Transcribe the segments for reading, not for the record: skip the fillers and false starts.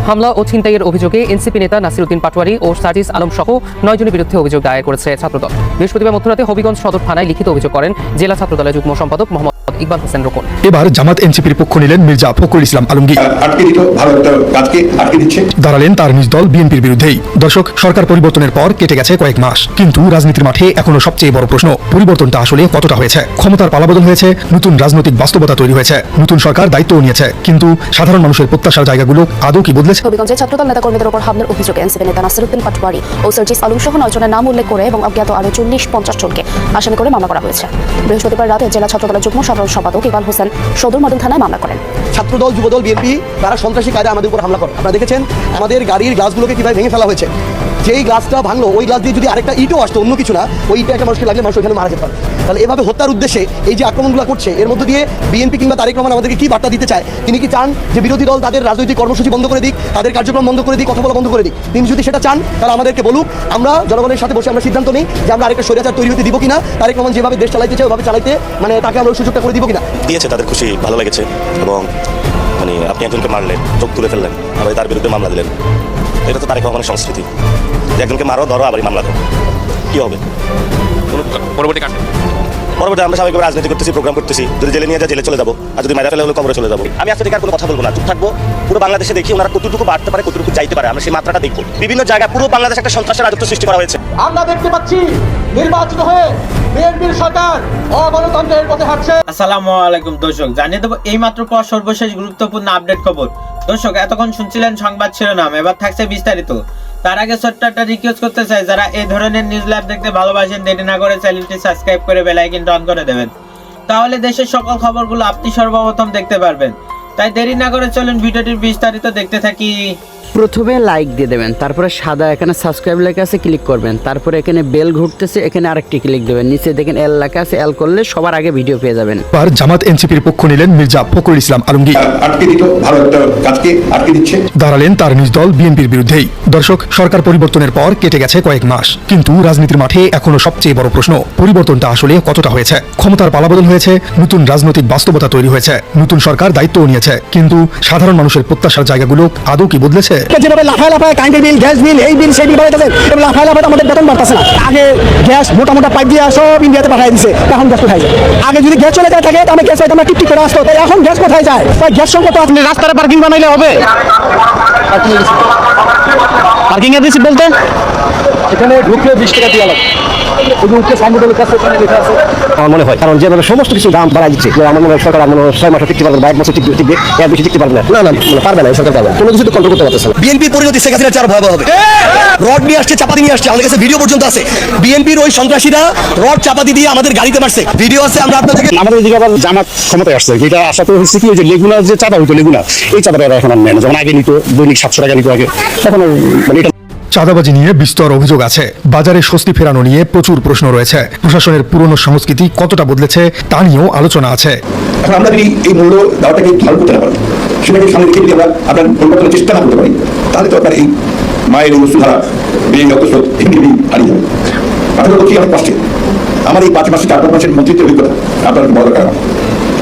হামলা ও ছিনতাইয়ের অভিযোগে এনসিপি নেতা নাসিরউদ্দিন পাটোয়ারি ও সার্জিস আলম সহ 9 জনের বিরুদ্ধে অভিযোগ দায়ের করেছে ছাত্রদল। বৃহস্পতিবার মধ্যরাতে হবিগঞ্জ সদর থানায় লিখিত অভিযোগ করেন জেলা ছাত্রদলের যুগ্ম সম্পাদক মোহাম্মদ ইকবাল হোসেন রোকন। এবার জামাত এনসিপির পক্ষ নিলেন মির্জা ফখরুল ইসলাম আলমগীর। দাঁড়ালেন তার নিজ দল বিএনপির বিরুদ্ধেই। দর্শক, সরকার পরিবর্তনের পর কেটে গেছে কয়েক মাস, কিন্তু রাজনীতির মাঠে এখনো সবচেয়ে বড় প্রশ্ন পরিবর্তনটা আসলে কতটা হয়েছে। ক্ষমতার পালাবদল হয়েছে, নতুন রাজনৈতিক বাস্তবতা তৈরি হয়েছে, নতুন সরকার দায়িত্বও নিয়েছে, কিন্তু সাধারণ মানুষের প্রত্যাশার জায়গাগুলো আদৌ কি বদলেছে? হবিগঞ্জে ছাত্রদল নেতাকর্মীদের উপর হামলার অভিযোগে এনসিপি নেতা নাসিরউদ্দিন পাটোয়ারি ও সার্জিস আলম সহ 9 জনের নাম উল্লেখ করে এবং অজ্ঞাত আরো 40-50 জনকে আসামি করে মামলা করা হয়েছে। বৃহস্পতিবার রাতে জেলা ছাত্রদলের যুগ্ম সাধারণ সম্পাদক ইকবাল হোসেন সদর মডেল থানায় মামলা করেন। ছাত্রদল, যুবদল, বিএনপি তারা সন্ত্রাসী কায়দায় আমাদের উপর হামলা করে। আপনারা দেখেছেন আমাদের গাড়ির গ্লাসগুলোকে কিভাবে ভেঙে ফেলা হয়েছে। যেই গ্লাসটা ভাঙলো, ওই গ্লাস দিয়ে যদি আরেকটা ইটও আসতো, অন্য কিছু না, ওই ইটটা একটা মানুষকে লাগলে মানুষ ওখানে মারা যেত। তাহলে এভাবে হত্যার উদ্দেশ্যে এই যে আক্রমণগুলো করছে, এর মধ্যে দিয়ে বিএনপি কিংবা তারেক রহমান আমাদেরকে কি বার্তা দিতে চায়? তিনি কি চান যে বিরোধী দল তাদের রাজনৈতিক কর্মসূচি বন্ধ করে দিক, তাদের কার্যক্রম বন্ধ করে দিক, কথা বলা বন্ধ করে দিক? তিনি যদি সেটা চান তাহলে আমাদেরকে বলুক, আমরা জনগণের সাথে বসে আমরা সিদ্ধান্ত নিই যে আমরা আরেকটা স্বৈরাচার তৈরি হতে দিব কিনা, তারেক রহমান যেভাবে দেশ চালাইতে চায় ওভাবে চালাইতে তাকে আমরা ওই সুযোগটা করে দিব কিনা। দিয়েছে, তাদের খুশি, ভালো লেগেছে। এবং আপনি একজনকে মারলেন, চোখ তুলে ফেললেন, আবার তার বিরুদ্ধে মামলা দিলেন। এটা তো তারেক রহমানের সংস্কৃতি, একজনকে মারো, ধরো, আবারই মামলা দাও। কি হবে পরবর্তী আমরা স্বাভাবিকভাবে রাজনীতি করতেছি, প্রোগ্রাম করতেছি। যদি জেলে নিয়ে জেলে চলে যাবো, আর যদি মারা ফেলে হলে কবরে চলে যাবো। আমি আজকে আর কোনো কথা বলবো না, চুপ থাকবো। পুরো বাংলাদেশে দেখি ওনারা কতটুকু বাড়তে পারে, কতটুকু চাইতে পারে, আমরা সেই মাত্রাটা দেখবো। বিভিন্ন জায়গায় পুরো বাংলাদেশে একটা সন্ত্রাসের রাজত্ব সৃষ্টি করা হয়েছে। আমরা দেখতে পাচ্ছি নির্বাচিত হয়ে বিএনপির সরকার অগণতন্ত্রের পথে হাঁটছে। আসসালামু আলাইকুম দর্শক, জানিয়ে দেবো এই মাত্র পর সর্বশেষ গুরুত্বপূর্ণ আপডেট খবর। দর্শক, এতক্ষণ শুনছিলেন সংবাদ শিরোনাম, এবার থাকছে বিস্তারিত। তার আগে ছোট্ট একটা রিকোয়েস্ট করতে চাই, যারা এই ধরনের নিউজ লাইভ দেখতে ভালোবাসেন, দেরি না করে চ্যানেলটি সাবস্ক্রাইব করে বেল আইকনটা অন করে দেবেন, তাহলে দেশের সকল খবরগুলো আপনি সর্বপ্রথম দেখতে পারবেন। তাই দেরি না করে চলুন ভিডিওটির বিস্তারিত দেখতে থাকি। প্রথমে লাইক দিয়ে দেবেন, তারপরে সাদা এখানে সাবস্ক্রাইব লেখা আছে ক্লিক করবেন, তারপরে এখানে বেল ঘুরতেছে, এখানে আরেকটি ক্লিক দেবেন, নিচে দেখেন এল লেখা আছে, এল করলে সবার আগে ভিডিও পেয়ে যাবেন। আর জামাত এনসিপির পক্ষ নিলেন মির্জা ফখরুল ইসলাম আলমগীর। দাঁড়ালেন তার নিজ দল বিএনপির বিরুদ্ধেই। দর্শক, সরকার পরিবর্তনের পর কেটে গেছে কয়েক মাস, কিন্তু রাজনীতির মাঠে এখনো সবচেয়ে বড় প্রশ্ন পরিবর্তনটা আসলে কতটা হয়েছে। ক্ষমতার পালাবদল হয়েছে, নতুন রাজনৈতিক বাস্তবতা তৈরি হয়েছে, নতুন সরকার দায়িত্বও নিয়েছে, কিন্তু সাধারণ মানুষের প্রত্যাশার জায়গাগুলো আদৌ কি বদলেছে? যেভাবে লাফায় লাফায় কারেন্টের বিল, গ্যাস বিল, এই বিল সেই বিল বাড়াইতেছে, লাফায় লাফায় আমাদের বেতন বাড়তেছে না। আগে গ্যাস মোটা পাইপ দিয়ে সব ইন্ডিয়াতে পাঠিয়ে দিচ্ছে, এখন গ্যাস কোথায় যায়? আগে যদি গ্যাস চলে যায় থাকে তাহলে গ্যাস হয়তো আমরা টিপটিপ করে আসতো, এখন গ্যাস কোথায় যায়? গ্যাস সংকট। আপনি রাস্তায় পার্কিং বানাইলে হবে? পার্কিং এর রিসিপ্ট বলতে এখানে ঢুকলে 20 টাকা দিয়ে লাগবে। আমার মনে হয়, কারণ যেভাবে সমস্ত কিছু দাম বাড়াই দিচ্ছে, আমার মনে হয় সরকার 6 মাসে টিকতে পারবে, 1 বছর টিকবে, এর বেশি টিকতে পারবে না। পারবে না, সরকার পারবে কোনো কিছু তো কন্ট্রোল করতে পারতেছে না। বিএনপির পরিণতি শেখ হাসিনার চার ভয়াবহ হবে। রড নিয়ে আসছে, চাপাতি নিয়ে আসছে, আমাদের কাছে ভিডিও পর্যন্ত আছে। বিএনপির ওই সন্ত্রাসীরা রড চাপাতি দিয়ে আমাদের গাড়িতে মারছে, ভিডিও আছে। আমরা আপনাদেরকে আমাদের দিকে আবার জামাত ক্ষমতায় আসছে, এটা আশাতে হচ্ছে কি, যে লেগুনার যে চাঁদা হইতো, লেগুনা এই চাঁদাটা এখন আর নেয় না। যেমন আগে নিত দৈনিক 700 টাকা নিত আগে, এখন এটা চাঁদাবাজি নিয়ে বিস্তর অভিযোগ আছে, বাজারে স্বস্তি ফেরানো নিয়ে প্রচুর প্রশ্ন রয়েছে, প্রশাসনের পুরনো সংস্কৃতি কতটা বদলেছে তা নিয়েও আলোচনা আছে। এখন আমরা যদি এই মূল্য দেওয়াটাকে ভালো করতে না পারি, সেটাকে সামনে রেখে যদি আমরা আপনার পরিবর্তনের চেষ্টা না করতে পারি, তাহলে তো আপনার এই মায়ের এই বস্তুধারা বেড়ে অগ্রসর এমনি হারিয়ে যাবে। আপনার করছি অনেক কষ্টে আমার এই 5 মাসে 4-5 মাসের মন্ত্রিত্বের অভিজ্ঞতা আপনার বড় কারণ।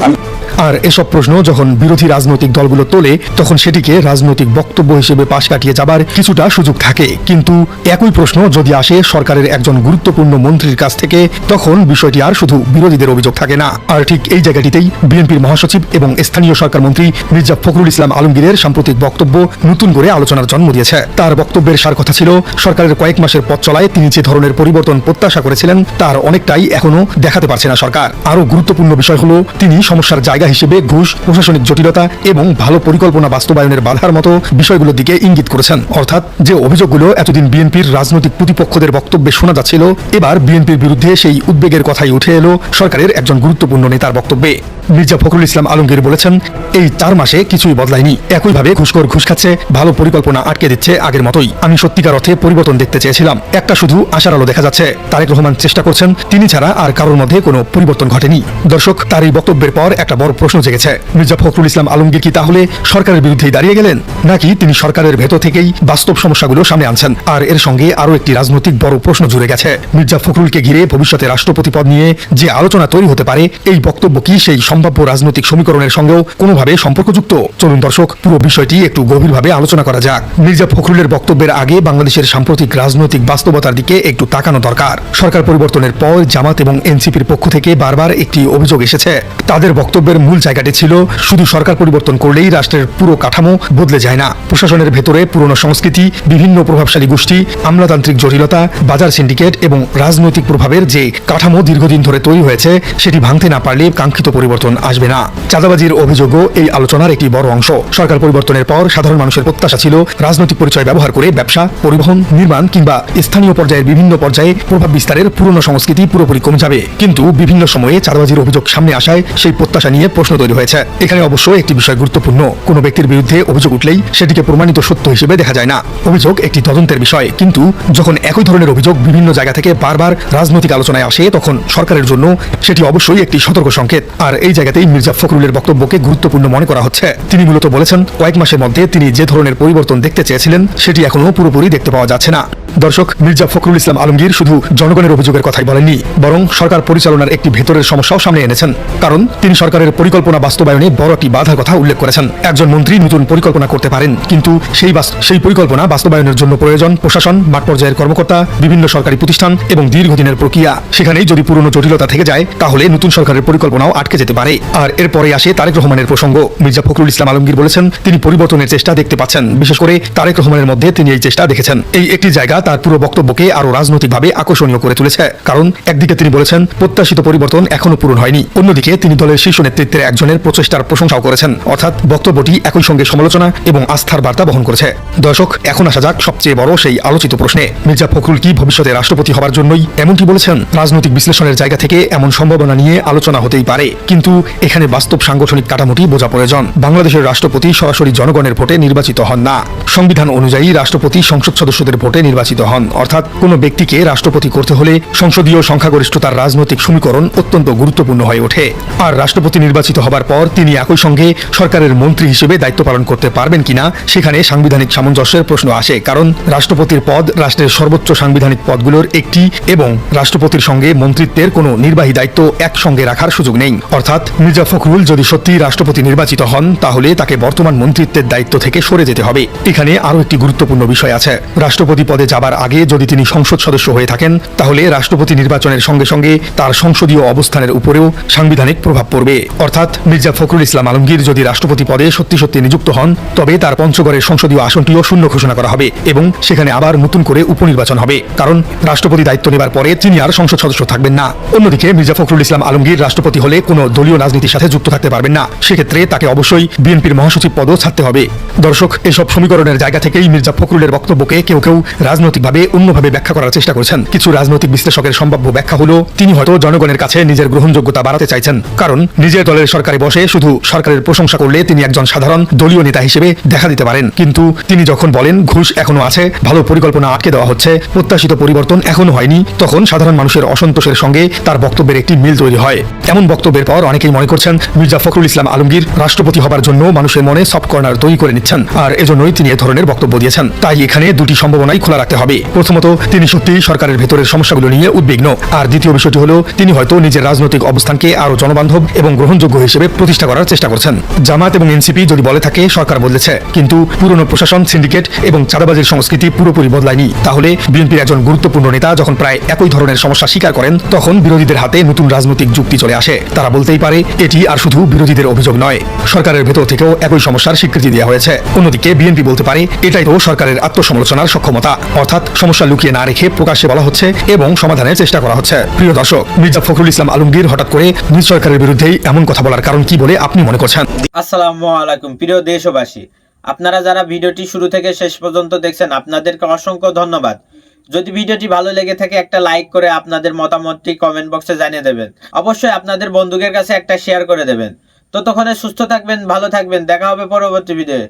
আর এসব প্রশ্ন যখন বিরোধী রাজনৈতিক দলগুলো তোলে, তখন সেটিকে রাজনৈতিক বক্তব্য হিসেবে পাশ কাটিয়ে যাবার কিছুটা সুযোগ থাকে। কিন্তু একই প্রশ্ন যদি আসে সরকারের একজন গুরুত্বপূর্ণ মন্ত্রীর কাছ থেকে, তখন বিষয়টি আর শুধু বিরোধীদের অভিযোগ থাকে না। আর ঠিক এই জায়গাটিতেই বিএনপির মহাসচিব এবং স্থানীয় সরকার মন্ত্রী মির্জা ফখরুল ইসলাম আলমগীরের সাম্প্রতিক বক্তব্য নতুন করে আলোচনার জন্ম দিয়েছে। তার বক্তব্যের সার কথা ছিল, সরকারের কয়েক মাসের পথ চলায় তিনি যে ধরনের পরিবর্তন প্রত্যাশা করেছিলেন তার অনেকটাই এখনো দেখাতে পারছে না সরকার। আরও গুরুত্বপূর্ণ বিষয় হলো, তিনি সমস্যার জায়গা হিসেবে ঘুষ, প্রশাসনিক জটিলতা এবং ভালো পরিকল্পনা বাস্তবায়নের বাধার মতো বিষয়গুলোর দিকে ইঙ্গিত করেছেন। অর্থাৎ যে অভিযোগগুলো এতদিন বিএনপির রাজনৈতিক প্রতিপক্ষদের বক্তব্যে শোনা যাচ্ছিল, এবার বিএনপির বিরুদ্ধে সেই উদ্বেগের কথাই উঠে এলো সরকারের একজন গুরুত্বপূর্ণ নেতার বক্তব্যে। মির্জা ফখরুল ইসলাম আলমগীর বলেছেন, এই 4 মাসে কিছুই বদলায়নি, একইভাবে ঘুষখোর ঘুষ খাচ্ছে, ভালো পরিকল্পনা আটকে দিচ্ছে আগের মতোই। আমি সত্যিকার অর্থে পরিবর্তন দেখতে চেয়েছিলাম, একটা শুধু আশার আলো দেখা যাচ্ছে। তারেক রহমান চেষ্টা করছেন, তিনি ছাড়া আর কারোর মধ্যে কোনো পরিবর্তন ঘটেনি। দর্শক, তার এই বক্তব্যের পর একটা বড় প্রশ্ন জেগেছে। মির্জা ফখরুল ইসলাম আলমগীর কি তাহলে সরকারের বিরুদ্ধেই দাঁড়িয়ে গেলেন, নাকি তিনি সরকারের ভেতর থেকেই বাস্তব সমস্যাগুলো সামনে আনছেন? আর এর সঙ্গে আরো একটি রাজনৈতিক বড় প্রশ্ন জুড়ে গেছে। মির্জা ফখরুলকে ঘিরে ভবিষ্যতে রাষ্ট্রপতি পদ নিয়ে যে আলোচনা তৈরি হতে পারে, এই বক্তব্য কি সেই সম্ভাব্য রাজনৈতিক সমীকরণের সঙ্গেও কোনোভাবে সম্পর্কযুক্ত? চলুন দর্শক, পুরো বিষয়টি একটু গভীরভাবে আলোচনা করা যাক। মির্জা ফখরুলের বক্তব্যের আগে বাংলাদেশের সাম্প্রতিক রাজনৈতিক বাস্তবতার দিকে একটু তাকানো দরকার। সরকার পরিবর্তনের পর জামাত এবং এনসিপির পক্ষ থেকে বারবার একটি অভিযোগ এসেছে। তাদের বক্তব্যের মূল জায়গাটি ছিল শুধু সরকার পরিবর্তন করলেই রাষ্ট্রের পুরো কাঠামো বদলে যায় না। প্রশাসনের ভেতরে পুরনো সংস্কৃতি, বিভিন্ন প্রভাবশালী গোষ্ঠী, আমলাতান্ত্রিক জটিলতা, বাজার সিন্ডিকেট এবং রাজনৈতিক প্রভাবের যে কাঠামো দীর্ঘদিন ধরে তৈরি হয়েছে, সেটি ভাঙতে না পারলে কাঙ্ক্ষিত পরিবর্তন আসবে না। চাঁদাবাজির অভিযোগও এই আলোচনার একটি বড় অংশ। সরকার পরিবর্তনের পর সাধারণ মানুষের প্রত্যাশা ছিল রাজনৈতিক পরিচয় ব্যবহার করে ব্যবসা, পরিবহন, নির্মাণ কিংবা স্থানীয় পর্যায়ের বিভিন্ন পর্যায়ে প্রভাব বিস্তারের পুরনো সংস্কৃতি পুরোপুরি কমে যাবে। কিন্তু বিভিন্ন সময়ে চাঁদাবাজির অভিযোগ সামনে আসায় সেই প্রত্যাশা নিয়ে প্রশ্ন তৈরি হয়েছে। এখানে অবশ্য একটি বিষয় গুরুত্বপূর্ণ। কোনো ব্যক্তির বিরুদ্ধে অভিযোগ উঠলেই সেটিকে প্রমাণিত সত্য হিসেবে দেখা যায় না। অভিযোগ একটি তদন্তের বিষয়, কিন্তু যখন একই ধরনের অভিযোগ বিভিন্ন জায়গা থেকে বারবার রাজনৈতিক আলোচনায় আসে, তখন সরকারের জন্য সেটি অবশ্যই একটি সতর্ক সংকেত। আর এই জায়গাতেই মির্জা ফখরুলের বক্তব্যকে গুরুত্বপূর্ণ মনে করা হচ্ছে। তিনি মূলত বলেছেন, কয়েক মাসের মধ্যে তিনি যে ধরনের পরিবর্তন দেখতে চেয়েছিলেন সেটি এখনো পুরোপুরি দেখতে পাওয়া যাচ্ছে না। দর্শক, মির্জা ফখরুল ইসলাম আলমগীর শুধু জনগণের অভিযোগের কথাই বলেননি, বরং সরকার পরিচালনার একটি ভেতরের সমস্যাও সামনে এনেছেন। কারণ তিনি সরকারের পরিকল্পনা বাস্তবায়নে বড় একটি বাধার কথা উল্লেখ করেছেন। একজন মন্ত্রী নতুন পরিকল্পনা করতে পারেন, কিন্তু সেই পরিকল্পনা বাস্তবায়নের জন্য প্রয়োজন প্রশাসন, মাঠ পর্যায়ের কর্মকর্তা, বিভিন্ন সরকারি প্রতিষ্ঠান এবং দীর্ঘদিনের প্রক্রিয়া। সেখানেই যদি পুরনো জটিলতা থেকে যায়, তাহলে নতুন সরকারের পরিকল্পনাও আটকে যেতে পারে। আর এরপরে আসে তারেক রহমানের প্রসঙ্গ। মির্জা ফখরুল ইসলাম আলমগীর বলেছেন, তিনি পরিবর্তনের চেষ্টা দেখতে পাচ্ছেন। বিশেষ করে তারেক রহমানের মধ্যে তিনি এই চেষ্টা দেখেছেন। এই একটি জায়গা তার পুরো বক্তব্যকে আরো রাজনৈতিকভাবে আকর্ষণীয় করে তুলেছে। কারণ একদিকে তিনি বলেছেন প্রত্যাশিত পরিবর্তন এখনো পূরণ হয়নি, অন্যদিকে তিনি দলের শীর্ষ নেতৃত্বের একজনের প্রচেষ্টার প্রশংসাও করেছেন। অর্থাৎ বক্তব্যটি একই সঙ্গে সমালোচনা এবং আস্থার বার্তা বহন করেছে। দর্শক, এখন আসা যাক সবচেয়ে বড় সেই আলোচিত প্রশ্নে। মির্জা ফখরুল কি ভবিষ্যতে রাষ্ট্রপতি হবার জন্যই এমনটি বলেছেন? রাজনৈতিক বিশ্লেষণের জায়গা থেকে এমন সম্ভাবনা নিয়ে আলোচনা হতেই পারে, কিন্তু এখানে বাস্তব সাংগঠনিক কাঠামোটি বোঝা প্রয়োজন। বাংলাদেশের রাষ্ট্রপতি সরাসরি জনগণের ভোটে নির্বাচিত হন না। সংবিধান অনুযায়ী রাষ্ট্রপতি সংসদ সদস্যদের ভোটে নির্বাচিত হন। অর্থাৎ কোনো ব্যক্তিকে রাষ্ট্রপতি করতে হলে সংসদীয় সংখ্যাগরিষ্ঠতার রাজনৈতিক সমীকরণ অত্যন্ত গুরুত্বপূর্ণ হয়ে ওঠে। আর রাষ্ট্রপতি নির্বাচিত হবার পর তিনি একই সঙ্গে সরকারের মন্ত্রী হিসেবে দায়িত্ব পালন করতে পারবেন কিনা, সেখানে সাংবিধানিক সামঞ্জস্যের প্রশ্ন আসে। কারণ রাষ্ট্রপতির পদ রাষ্ট্রের সর্বোচ্চ সাংবিধানিক পদগুলোর একটি এবং রাষ্ট্রপতির সঙ্গে মন্ত্রিত্বের কোনো নির্বাহী দায়িত্ব একসঙ্গে রাখার সুযোগ নেই। অর্থাৎ মির্জা ফখরুল যদি সত্যি রাষ্ট্রপতি নির্বাচিত হন, তাহলে তাকে বর্তমান মন্ত্রিত্বের দায়িত্ব থেকে সরে যেতে হবে। এখানে আরও একটি গুরুত্বপূর্ণ বিষয় আছে। রাষ্ট্রপতি পদে যাবার আগে যদি তিনি সংসদ সদস্য হয়ে থাকেন, তাহলে রাষ্ট্রপতি নির্বাচনের সঙ্গে সঙ্গে তার সংসদীয় অবস্থানের উপরেও সাংবিধানিক প্রভাব পড়বে। অর্থাৎ মির্জা ফখরুল ইসলাম আলমগীর যদি রাষ্ট্রপতি পদে সত্যি সত্যি নিযুক্ত হন, তবে তার পঞ্চগড়ের সংসদীয় আসনটিও শূন্য ঘোষণা করা হবে এবং সেখানে আবার নতুন করে উপনির্বাচন হবে। কারণ রাষ্ট্রপতি দায়িত্ব নেবার পরে তিনি আর সংসদ সদস্য থাকবেন না। অন্যদিকে মির্জা ফখরুল ইসলাম আলমগীর রাষ্ট্রপতি হলে কোনো দলীয় রাজনীতির সাথে যুক্ত থাকতে পারবেন না। সেক্ষেত্রে তাকে অবশ্যই বিএনপির মহাসচিব পদও ছাড়তে হবে। দর্শক, এসব সমীকরণের জায়গা থেকেই মির্জা ফখরুলের বক্তব্যকে কেউ কেউ রাজনৈতিকভাবে অন্যভাবে ব্যাখ্যা করার চেষ্টা করেছেন। কিছু রাজনৈতিক বিশ্লেষকের সম্ভাব্য ব্যাখ্যা হলো তিনি হয়তো জনগণের কাছে নিজের গ্রহণযোগ্যতা বাড়াতে চাইছেন। কারণ নিজের দলের সরকারে বসে শুধু সরকারের প্রশংসা করলে তিনি একজন সাধারণ দলীয় নেতা হিসেবে দেখা দিতে পারেন, কিন্তু তিনি যখন বলেন ঘুষ এখনো আছে, ভালো পরিকল্পনা আটকে দেওয়া হচ্ছে, প্রত্যাশিত পরিবর্তন এখনো হয়নি, তখন সাধারণ মানুষের অসন্তোষের সঙ্গে তার বক্তব্যের একটি মিল তৈরি হয়। এমন বক্তব্যের পর অনেকেই মনে করছেন মির্জা ফখরুল ইসলাম আলমগীর রাষ্ট্রপতি হবার জন্য মানুষের মনে সফট কর্নার তৈরি করে নিচ্ছেন, আর এজন্যই তিনি এ ধরনের বক্তব্য দিয়েছেন। তাই এখানে দুটি সম্ভাবনাই খোলা রাখতে হবে। প্রথমত, তিনি সত্যিই সরকারের ভেতরের সমস্যাগুলো নিয়ে উদ্বিগ্ন, আর দ্বিতীয় বিষয়টি হলো তিনি হয়তো নিজের রাজনৈতিক অবস্থানকে আরো জনবান্ধব এবং গ্রহণযোগ্য হিসেবে প্রতিষ্ঠা করার চেষ্টা করছেন। জামাত এবং এনসিপি যদি বলে থাকে সরকার বদলেছে, কিন্তু পুরনো প্রশাসন, সিন্ডিকেট এবং চাঁদাবাজির সংস্কৃতি পুরোপুরি বদলায়নি, তাহলে বিএনপির একজন গুরুত্বপূর্ণ নেতা যখন প্রায় একই ধরনের সমস্যা স্বীকার করেন, তখন বিরোধীদের হাতে নতুন রাজনৈতিক যুক্তি চলে আসে। তারা বলতেই পারে এটি আর শুধু বিরোধীদের অভিযোগ নয়, সরকারের ভেতর থেকেও একই সমস্যার স্বীকৃতি দেওয়া হয়েছে। অন্যদিকে বিএনপি বলতে পারে এটাই তো সরকারের আত্মসমালোচনার সক্ষমতা, অর্থাৎ সমস্যা লুকিয়ে না রেখে প্রকাশ্যে বলা হচ্ছে এবং সমাধানের চেষ্টা করা হচ্ছে। প্রিয় দর্শক, মির্জা ফখরুল ইসলাম আলমগীর হঠাৎ করে নিজ সরকারের বিরুদ্ধেই এমন কথা বলার কারণ কি বলে আপনি মনে করছেন? আসসালামু আলাইকুম প্রিয় দেশবাসী, আপনারা যারা ভিডিওটি শুরু থেকে শেষ পর্যন্ত দেখছেন আপনাদেরকে অসংখ্য ধন্যবাদ। যদি ভিডিওটি ভালো লেগে থাকে একটা লাইক করে আপনাদের মতামতটি কমেন্ট বক্সে জানিয়ে দেবেন। অবশ্যই আপনাদের বন্ধুদের কাছে একটা শেয়ার করে দেবেন। ততক্ষণে সুস্থ থাকবেন, ভালো থাকবেন, দেখা হবে পরবর্তী ভিডিওতে।